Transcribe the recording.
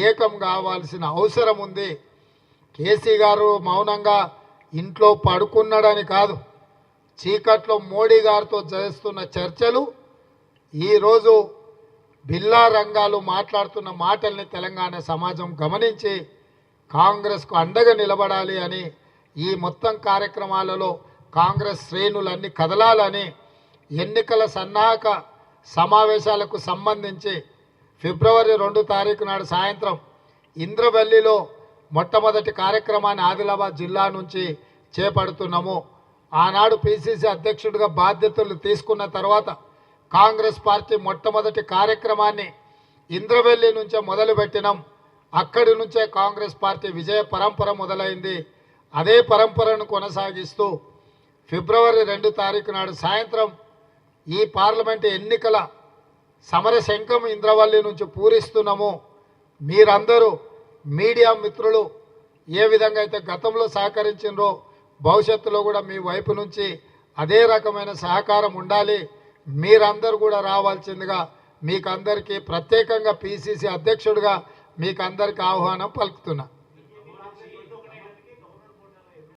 ఏకం కావాల్సిన అవసరం ఉంది. కేసీ గారు మౌనంగా ఇంట్లో పడుకున్నాడని కాదు, చీకట్లో మోడీ గారితో చేస్తున్న చర్చలు ఈరోజు బిల్లా రంగాలు మాట్లాడుతున్న మాటల్ని తెలంగాణ సమాజం గమనించి కాంగ్రెస్కు అండగా నిలబడాలి అని ఈ మొత్తం కార్యక్రమాలలో కాంగ్రెస్ శ్రేణులన్నీ కదలాలని ఎన్నికల సన్నాహక సమావేశాలకు సంబంధించి ఫిబ్రవరి 2 తారీఖు నాడు సాయంత్రం ఇంద్రవెల్లిలో మొట్టమొదటి కార్యక్రమాన్ని ఆదిలాబాద్ జిల్లా నుంచి చేపడుతున్నాము. ఆనాడు పిసిసి అధ్యక్షుడిగా బాధ్యతలు తీసుకున్న తర్వాత కాంగ్రెస్ పార్టీ మొట్టమొదటి కార్యక్రమాన్ని ఇంద్రవెల్లి నుంచే మొదలుపెట్టినాం. అక్కడి నుంచే కాంగ్రెస్ పార్టీ విజయ పరంపర మొదలైంది. అదే పరంపరను కొనసాగిస్తూ ఫిబ్రవరి 2 తారీఖు నాడు సాయంత్రం ఈ పార్లమెంటు ఎన్నికల సమరశంఖం ఇంద్రవల్లి నుంచి పూరిస్తున్నాము. మీరందరూ మీడియా మిత్రులు ఏ విధంగా అయితే గతంలో సహకరించినరో భవిష్యత్తులో కూడా మీ వైపు నుంచి అదే రకమైన సహకారం ఉండాలి. మీరందరూ కూడా రావాల్సిందిగా మీకందరికీ ప్రత్యేకంగా పిసిసి అధ్యక్షుడిగా మీకందరికీ ఆహ్వానం పలుకుతున్నా.